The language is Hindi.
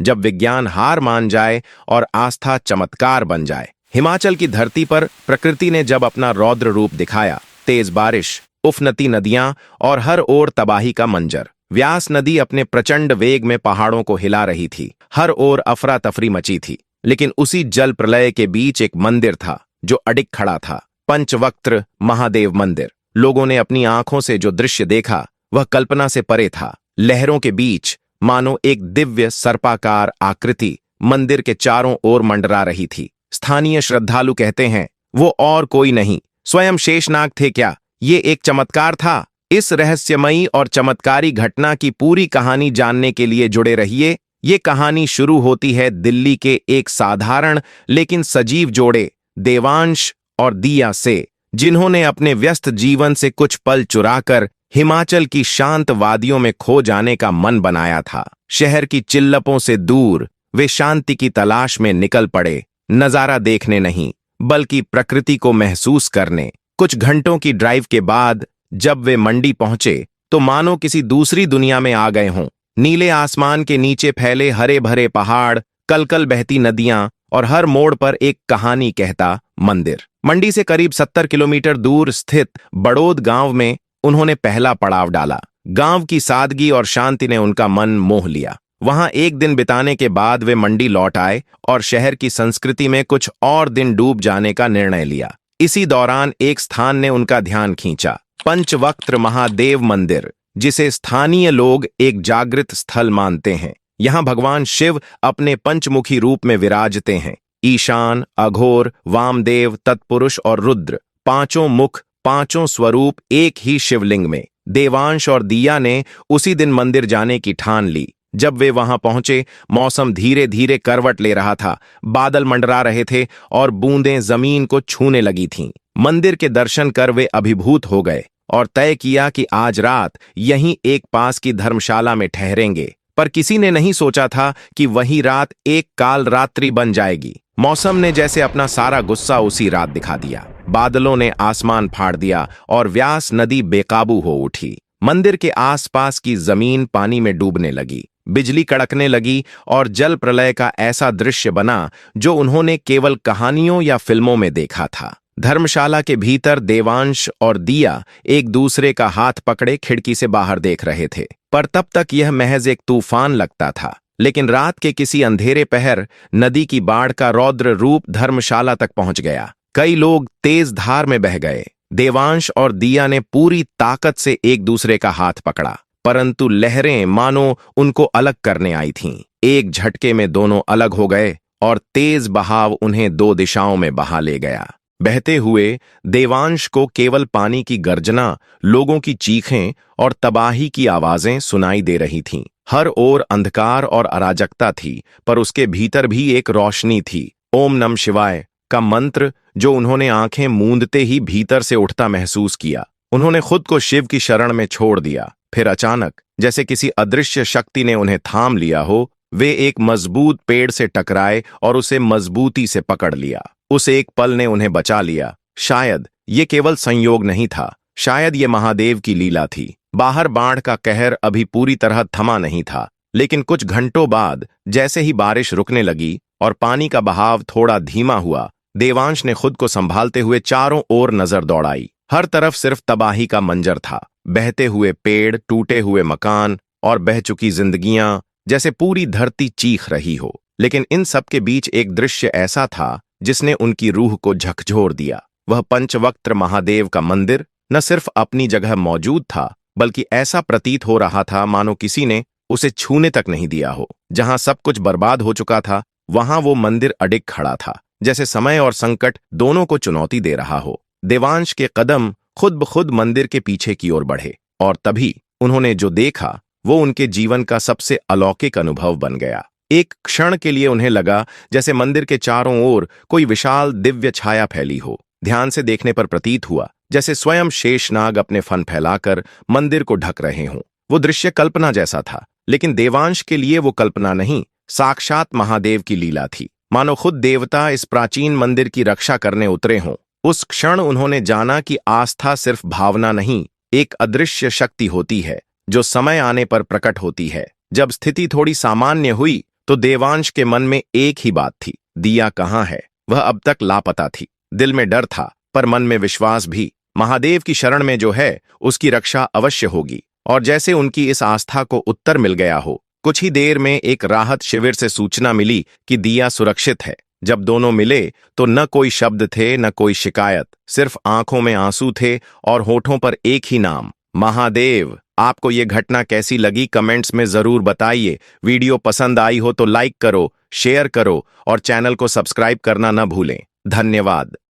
जब विज्ञान हार मान जाए और आस्था चमत्कार बन जाए। हिमाचल की धरती पर प्रकृति ने जब अपना रौद्र रूप दिखाया, तेज बारिश, उफनती नदियां और हर ओर तबाही का मंजर। व्यास नदी अपने प्रचंड वेग में पहाड़ों को हिला रही थी, हर ओर अफरा तफरी मची थी। लेकिन उसी जल प्रलय के बीच एक मंदिर था जो अडिग खड़ा था, पंचवक्त्र महादेव मंदिर। लोगों ने अपनी आंखों से जो दृश्य देखा वह कल्पना से परे था। लहरों के बीच मानो एक दिव्य सर्पाकार आकृति मंदिर के चारों ओर मंडरा रही थी। स्थानीय श्रद्धालु कहते हैं वो और कोई नहीं, स्वयं शेषनाग थे। क्या ये एक चमत्कार था? इस रहस्यमयी और चमत्कारी घटना की पूरी कहानी जानने के लिए जुड़े रहिए। ये कहानी शुरू होती है दिल्ली के एक साधारण लेकिन सजीव जोड़े देवांश और दिया से, जिन्होंने अपने व्यस्त जीवन से कुछ पल चुराकर हिमाचल की शांत वादियों में खो जाने का मन बनाया था। शहर की चिल्लपों से दूर वे शांति की तलाश में निकल पड़े, नजारा देखने नहीं बल्कि प्रकृति को महसूस करने। कुछ घंटों की ड्राइव के बाद जब वे मंडी पहुंचे तो मानो किसी दूसरी दुनिया में आ गए हों। नीले आसमान के नीचे फैले हरे भरे पहाड़, कलकल बहती नदियां और हर मोड़ पर एक कहानी कहता मंदिर। मंडी से करीब 70 किलोमीटर दूर स्थित बड़ौद गांव में उन्होंने पहला पड़ाव डाला। गांव की सादगी और शांति ने उनका मन मोह लिया। वहां एक दिन बिताने के बाद वे मंडी लौट आए और शहर की संस्कृति में कुछ और दिन डूब जाने का निर्णय लिया। इसी दौरान एक स्थान ने उनका ध्यान खींचा, पंचवक्त्र महादेव मंदिर, जिसे स्थानीय लोग एक जागृत स्थल मानते हैं। यहाँ भगवान शिव अपने पंचमुखी रूप में विराजते हैं। ईशान, अघोर, वामदेव, तत्पुरुष और रुद्र, पांचों मुख, पांचों स्वरूप एक ही शिवलिंग में। देवांश और दिया ने उसी दिन मंदिर जाने की ठान ली। जब वे वहां पहुंचे, मौसम धीरे धीरे करवट ले रहा था। बादल मंडरा रहे थे और बूंदें जमीन को छूने लगी थीं। मंदिर के दर्शन कर वे अभिभूत हो गए और तय किया कि आज रात यहीं एक पास की धर्मशाला में ठहरेंगे। पर किसी ने नहीं सोचा था कि वही रात एक काल रात्रि बन जाएगी। मौसम ने जैसे अपना सारा गुस्सा उसी रात दिखा दिया। बादलों ने आसमान फाड़ दिया और व्यास नदी बेकाबू हो उठी। मंदिर के आसपास की जमीन पानी में डूबने लगी, बिजली कड़कने लगी और जल प्रलय का ऐसा दृश्य बना जो उन्होंने केवल कहानियों या फिल्मों में देखा था। धर्मशाला के भीतर देवांश और दिया एक दूसरे का हाथ पकड़े खिड़की से बाहर देख रहे थे, पर तब तक यह महज एक तूफान लगता था। लेकिन रात के किसी अंधेरे पहर नदी की बाढ़ का रौद्र रूप धर्मशाला तक पहुंच गया। कई लोग तेज धार में बह गए। देवांश और दिया ने पूरी ताकत से एक दूसरे का हाथ पकड़ा, परंतु लहरें मानो उनको अलग करने आई थीं। एक झटके में दोनों अलग हो गए और तेज बहाव उन्हें दो दिशाओं में बहा ले गया। बहते हुए देवांश को केवल पानी की गर्जना, लोगों की चीखें और तबाही की आवाजें सुनाई दे रही थीं। हर ओर अंधकार और अराजकता थी, पर उसके भीतर भी एक रोशनी थी। ओम नमः शिवाय का मंत्र जो उन्होंने आंखें मूंदते ही भीतर से उठता महसूस किया। उन्होंने खुद को शिव की शरण में छोड़ दिया। फिर अचानक, जैसे किसी अदृश्य शक्ति ने उन्हें थाम लिया हो, वे एक मजबूत पेड़ से टकराए और उसे मजबूती से पकड़ लिया। उस एक पल ने उन्हें बचा लिया। शायद ये केवल संयोग नहीं था, शायद ये महादेव की लीला थी। बाहर बाढ़ का कहर अभी पूरी तरह थमा नहीं था, लेकिन कुछ घंटों बाद जैसे ही बारिश रुकने लगी और पानी का बहाव थोड़ा धीमा हुआ, देवांश ने खुद को संभालते हुए चारों ओर नजर दौड़ाई। हर तरफ सिर्फ तबाही का मंजर था, बहते हुए पेड़, टूटे हुए मकान और बह चुकी जिंदगियां, जैसे पूरी धरती चीख रही हो। लेकिन इन सब के बीच एक दृश्य ऐसा था जिसने उनकी रूह को झकझोर दिया। वह पंचवक्त्र महादेव का मंदिर न सिर्फ अपनी जगह मौजूद था, बल्कि ऐसा प्रतीत हो रहा था मानो किसी ने उसे छूने तक नहीं दिया हो। जहां सब कुछ बर्बाद हो चुका था, वहां वो मंदिर अडिग खड़ा था, जैसे समय और संकट दोनों को चुनौती दे रहा हो। देवांश के कदम खुद ब खुद मंदिर के पीछे की ओर बढ़े और तभी उन्होंने जो देखा वो उनके जीवन का सबसे अलौकिक अनुभव बन गया। एक क्षण के लिए उन्हें लगा जैसे मंदिर के चारों ओर कोई विशाल दिव्य छाया फैली हो। ध्यान से देखने पर प्रतीत हुआ जैसे स्वयं शेषनाग अपने फन फैलाकर मंदिर को ढक रहे हों। वो दृश्य कल्पना जैसा था, लेकिन देवांश के लिए वो कल्पना नहीं, साक्षात महादेव की लीला थी। मानो खुद देवता इस प्राचीन मंदिर की रक्षा करने उतरे हों। उस क्षण उन्होंने जाना कि आस्था सिर्फ भावना नहीं, एक अदृश्य शक्ति होती है जो समय आने पर प्रकट होती है। जब स्थिति थोड़ी सामान्य हुई, तो देवांश के मन में एक ही बात थी, दिया कहाँ है। वह अब तक लापता थी। दिल में डर था पर मन में विश्वास भी। महादेव की शरण में जो है उसकी रक्षा अवश्य होगी। और जैसे उनकी इस आस्था को उत्तर मिल गया हो, कुछ ही देर में एक राहत शिविर से सूचना मिली कि दिया सुरक्षित है। जब दोनों मिले तो न कोई शब्द थे न कोई शिकायत, सिर्फ आंखों में आंसू थे और होठों पर एक ही नाम, महादेव। आपको ये घटना कैसी लगी कमेंट्स में जरूर बताइए। वीडियो पसंद आई हो तो लाइक करो, शेयर करो और चैनल को सब्सक्राइब करना न भूलें। धन्यवाद।